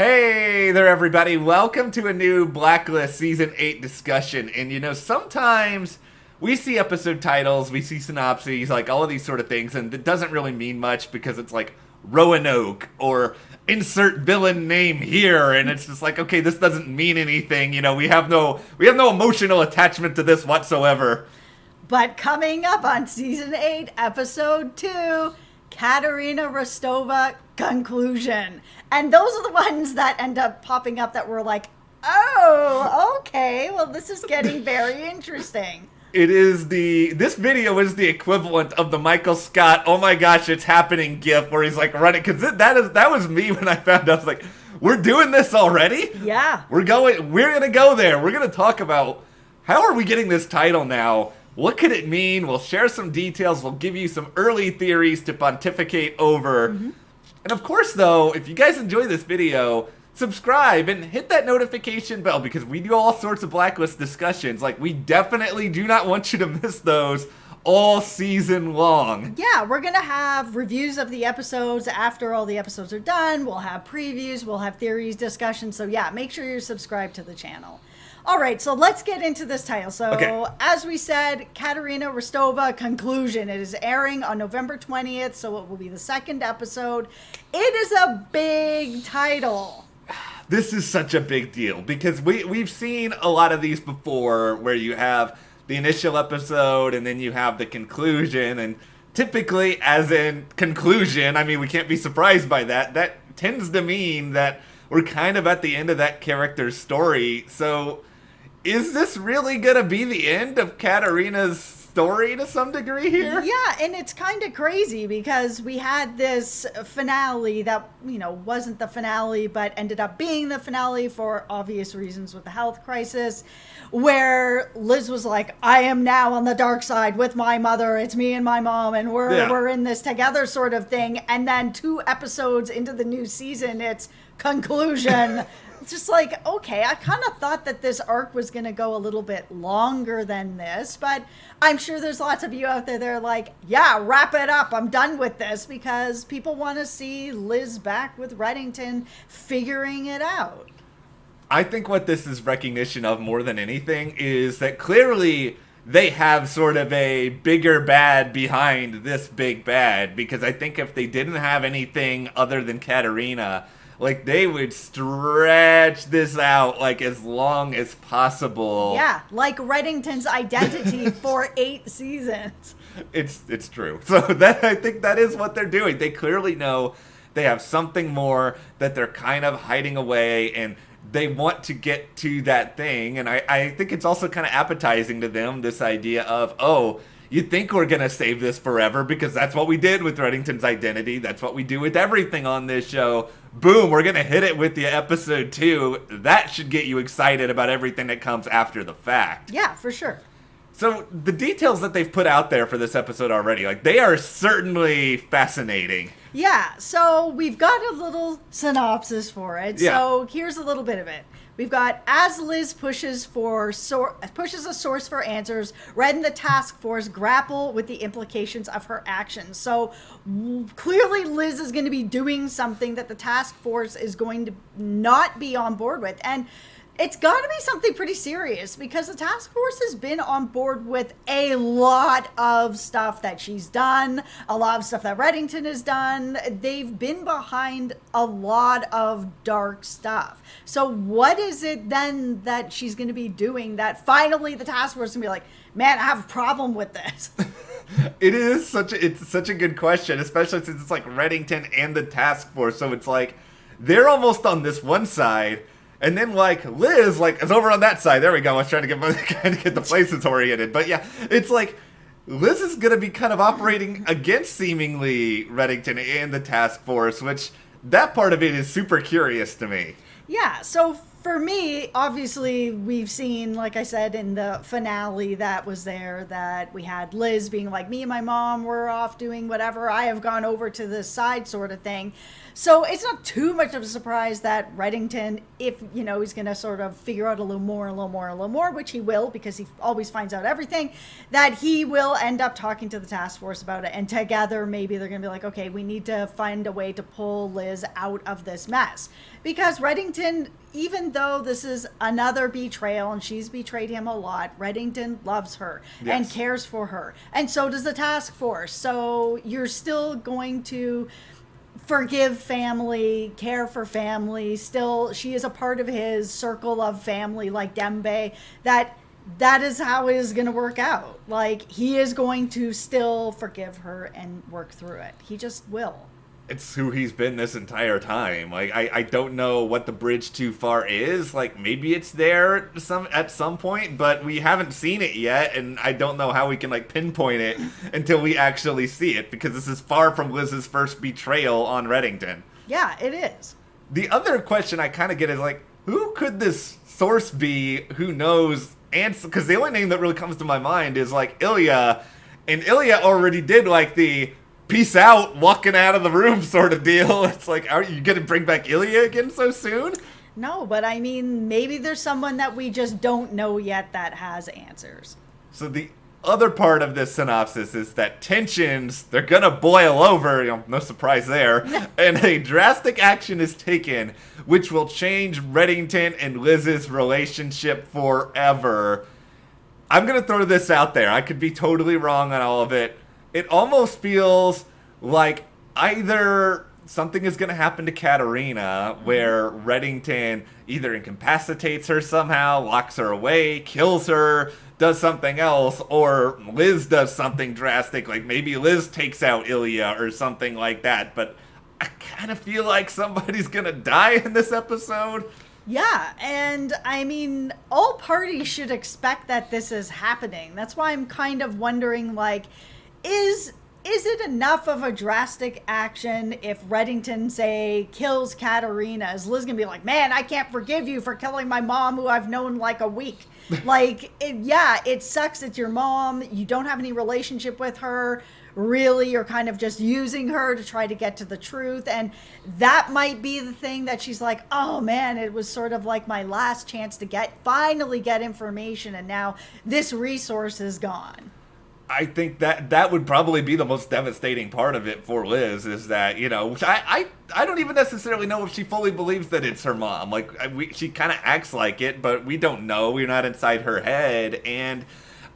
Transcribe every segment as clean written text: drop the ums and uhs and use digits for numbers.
Hey there, everybody. Welcome to a new Blacklist Season 8 discussion. And sometimes we see episode titles, we see synopses, like all of these sort of things, and it doesn't really mean much because it's like Roanoke or insert villain name here, and it's just like, okay, this doesn't mean anything. We have no emotional attachment to this whatsoever. But coming up on Season 8, Episode 2, Katarina Rostova, conclusion. And those are the ones that end up popping up that were like, oh, okay, well, this is getting very interesting. This video is the equivalent of the Michael Scott, oh my gosh, it's happening gif where he's like running, because that was me when I found out. I was like, we're doing this already? Yeah. We're gonna go there. We're gonna talk about how are we getting this title now? What could it mean? We'll share some details. We'll give you some early theories to pontificate over. Mm-hmm. And of course, though, if you guys enjoy this video, subscribe and hit that notification bell because we do all sorts of Blacklist discussions. Like, we definitely do not want you to miss those all season long. Yeah, we're going to have reviews of the episodes after all the episodes are done. We'll have previews. We'll have theories, discussions. So, yeah, make sure you're subscribed to the channel. All right, so let's get into this title. So, okay. As we said, Katarina Rostova, conclusion. It is airing on November 20th, so it will be the second episode. It is a big title. This is such a big deal because we've seen a lot of these before where you have the initial episode and then you have the conclusion. And typically, as in conclusion, I mean, we can't be surprised by that. That tends to mean that we're kind of at the end of that character's story. So is this really going to be the end of Katarina's story to some degree here? Yeah, and it's kind of crazy because we had this finale that, wasn't the finale, but ended up being the finale for obvious reasons with the health crisis, where Liz was like, I am now on the dark side with my mother. It's me and my mom, and we're in this together sort of thing. And then 2 episodes into the new season, it's conclusion. It's just like, okay, I kind of thought that this arc was going to go a little bit longer than this, but I'm sure there's lots of you out there that are like, yeah, wrap it up. I'm done with this, because people want to see Liz back with Reddington figuring it out. I think what this is recognition of more than anything is that clearly they have sort of a bigger bad behind this big bad, because I think if they didn't have anything other than Katarina, like, they would stretch this out, like, as long as possible. Yeah, like Reddington's identity for 8 seasons. It's true. So I think that is what they're doing. They clearly know they have something more that they're kind of hiding away, and they want to get to that thing. And I think it's also kind of appetizing to them, this idea of, oh, you think we're going to save this forever because that's what we did with Reddington's identity. That's what we do with everything on this show. Boom, we're going to hit it with the episode 2. That should get you excited about everything that comes after the fact. Yeah, for sure. So the details that they've put out there for this episode already, like, they are certainly fascinating. Yeah, so we've got a little synopsis for it. Yeah. So here's a little bit of it. We've got, as Liz pushes a source for answers, Red and the task force grapple with the implications of her actions. So clearly Liz is going to be doing something that the task force is going to not be on board with. And it's got to be something pretty serious, because the task force has been on board with a lot of stuff that she's done, a lot of stuff that Reddington has done. They've been behind a lot of dark stuff. So what is it then that she's going to be doing that finally the task force is going to be like, man, I have a problem with this? It's such a good question, especially since it's like Reddington and the task force. So it's like they're almost on this one side. And then, like, Liz, like, is over on that side. There we go. I was trying to get the places oriented. But, yeah, it's like Liz is going to be kind of operating against, seemingly, Reddington and the task force, which that part of it is super curious to me. Yeah, so For me, obviously, we've seen, like I said, in the finale that was there, that we had Liz being like, me and my mom were off doing whatever. I have gone over to this side sort of thing. So it's not too much of a surprise that Reddington, if, he's going to sort of figure out a little more, which he will because he always finds out everything, that he will end up talking to the task force about it. And together, maybe they're going to be like, okay, we need to find a way to pull Liz out of this mess. Because Reddington, even though this is another betrayal and she's betrayed him a lot, Reddington loves her and cares for her. And so does the task force. So you're still going to forgive family, care for family. Still, she is a part of his circle of family like Dembe. That is how it is going to work out. Like, he is going to still forgive her and work through it. He just will. It's who he's been this entire time. Like, I don't know what the bridge too far is. Like, maybe it's there at some point, but we haven't seen it yet, and I don't know how we can, like, pinpoint it until we actually see it, because this is far from Liz's first betrayal on Reddington. Yeah, it is. The other question I kind of get is, like, who could this source be who knows answer? Because the only name that really comes to my mind is, like, Ilya, and Ilya already did, like, the peace out, walking out of the room sort of deal. It's like, are you going to bring back Ilya again so soon? No, but I mean, maybe there's someone that we just don't know yet that has answers. So the other part of this synopsis is that tensions, they're going to boil over, no surprise there, and a drastic action is taken, which will change Reddington and Liz's relationship forever. I'm going to throw this out there. I could be totally wrong on all of it. It almost feels like either something is going to happen to Katarina where Reddington either incapacitates her somehow, locks her away, kills her, does something else, or Liz does something drastic, like maybe Liz takes out Ilya or something like that. But I kind of feel like somebody's going to die in this episode. Yeah, and I mean, all parties should expect that this is happening. That's why I'm kind of wondering, like, Is it enough of a drastic action if Reddington, say, kills Katarina? Is Liz going to be like, man, I can't forgive you for killing my mom who I've known like a week? Like, it sucks. It's your mom. You don't have any relationship with her. Really, you're kind of just using her to try to get to the truth. And that might be the thing that she's like, oh man, it was sort of like my last chance to finally get information. And now this resource is gone. I think that would probably be the most devastating part of it for Liz, is that, which I don't even necessarily know if she fully believes that it's her mom. Like, she kind of acts like it, but we don't know. We're not inside her head. And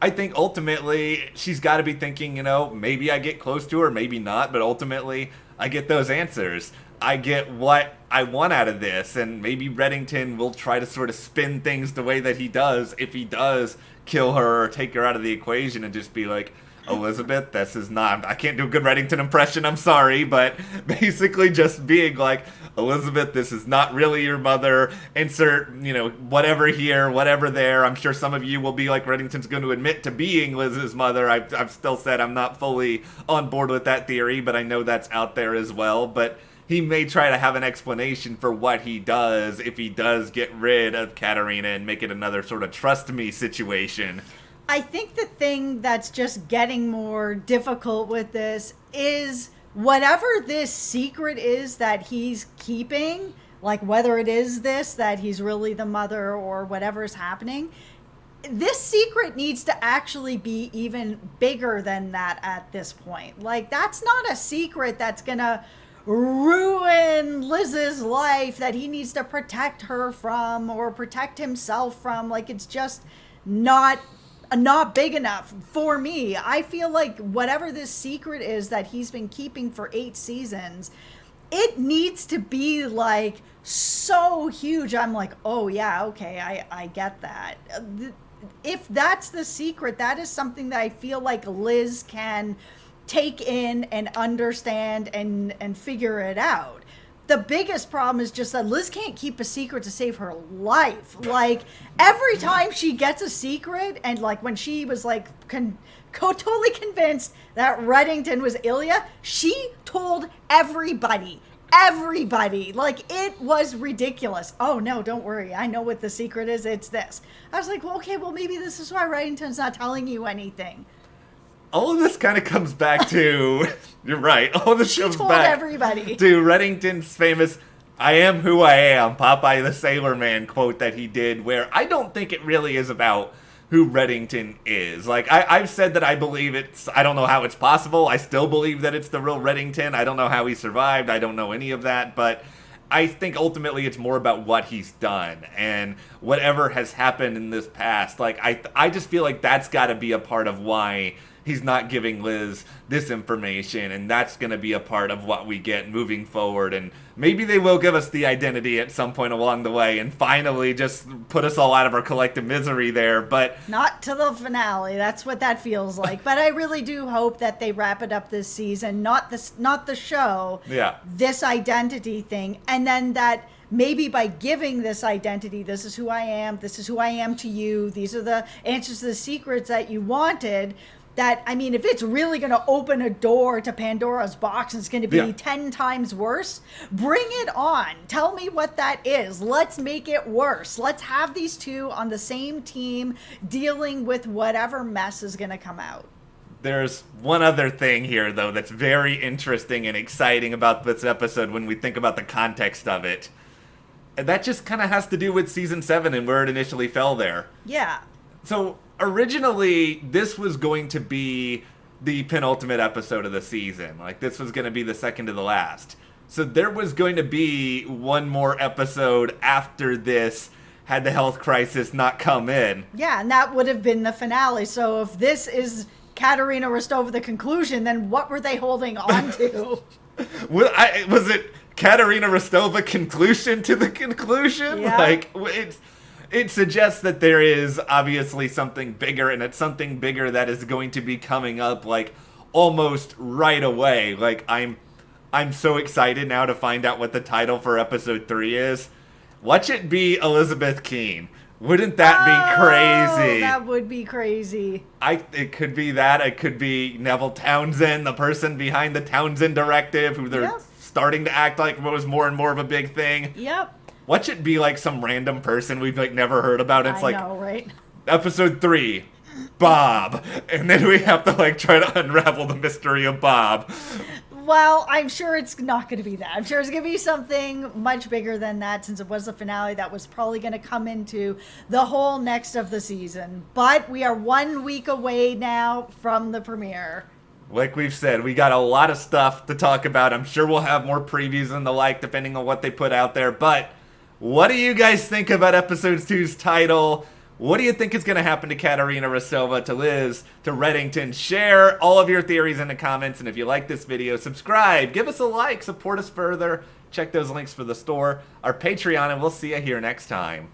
I think ultimately she's got to be thinking, maybe I get close to her, maybe not, but ultimately I get those answers. I get what I want out of this, and maybe Reddington will try to sort of spin things the way that he does if he does kill her or take her out of the equation, and just be like, Elizabeth, this is not, I can't do a good Reddington impression, I'm sorry, but basically just being like, Elizabeth, this is not really your mother, insert, whatever here, whatever there. I'm sure some of you will be like, Reddington's going to admit to being Liz's mother. I've still said I'm not fully on board with that theory, but I know that's out there as well. But he may try to have an explanation for what he does if he does get rid of Katarina and make it another sort of trust me situation. I think the thing that's just getting more difficult with this is whatever this secret is that he's keeping, like whether it is this, that he's really the mother or whatever's happening, this secret needs to actually be even bigger than that at this point. Like, that's not a secret that's gonna ruin Liz's life that he needs to protect her from or protect himself from. Like, it's just not big enough for me. I feel like whatever this secret is that he's been keeping for 8 seasons, it needs to be like so huge. I'm like, oh yeah, okay, I get that. If that's the secret, that is something that I feel like Liz can take in and understand and figure it out. The biggest problem is just that Liz can't keep a secret to save her life. Like, every time she gets a secret, and like when she was like totally convinced that Reddington was Ilya, she told everybody. everybody. Like, it was ridiculous. Oh, no, don't worry. I know what the secret is. It's this. I was like, well, okay, well, maybe this is why Reddington's not telling you anything. All of this kind of comes back to, you're right, all of this comes back everybody. to Reddington's famous, I am who I am, Popeye the Sailor Man quote that he did, where I don't think it really is about who Reddington is. Like, I've said that I believe I don't know how it's possible. I still believe that it's the real Reddington. I don't know how he survived. I don't know any of that, but I think ultimately it's more about what he's done and whatever has happened in this past. Like, I just feel like that's got to be a part of why he's not giving Liz this information, and that's going to be a part of what we get moving forward. And maybe they will give us the identity at some point along the way and finally just put us all out of our collective misery there, but not to the finale. That's what that feels like. But I really do hope that they wrap it up this season, not the show. Yeah. This identity thing, and then that maybe by giving this identity, this is who I am to you, these are the answers to the secrets that you wanted. That, I mean, if it's really going to open a door to Pandora's box and it's going to be 10 times worse, bring it on. Tell me what that is. Let's make it worse. Let's have these two on the same team dealing with whatever mess is going to come out. There's one other thing here, though, that's very interesting and exciting about this episode when we think about the context of it. And that just kind of has to do with Season 7 and where it initially fell there. Yeah. So originally, this was going to be the penultimate episode of the season. Like, this was going to be the second to the last. So there was going to be one more episode after this had the health crisis not come in. Yeah, and that would have been the finale. So if this is Katarina Rostova, the conclusion, then what were they holding on to? Was it Katarina Rostova conclusion to the conclusion? Yeah. Like, it suggests that there is obviously something bigger, and it's something bigger that is going to be coming up, like, almost right away. Like, I'm so excited now to find out what the title for episode 3 is. Watch it be Elizabeth Keene. Wouldn't that be crazy? That would be crazy. It could be that. It could be Neville Townsend, the person behind the Townsend Directive, who they're starting to act like was more and more of a big thing. Yep. Watch it be like some random person we've like never heard about. It's I know, right? Episode 3, Bob. And then we have to like try to unravel the mystery of Bob. Well, I'm sure it's not going to be that. I'm sure it's going to be something much bigger than that, since it was the finale that was probably going to come into the whole next of the season. But we are 1 week away now from the premiere. Like we've said, we got a lot of stuff to talk about. I'm sure we'll have more previews and the like, depending on what they put out there. But what do you guys think about episode 2's title? What do you think is going to happen to Katarina Rostova, to Liz, to Reddington? Share all of your theories in the comments. And if you like this video, subscribe, give us a like, support us further. Check those links for the store, our Patreon, and we'll see you here next time.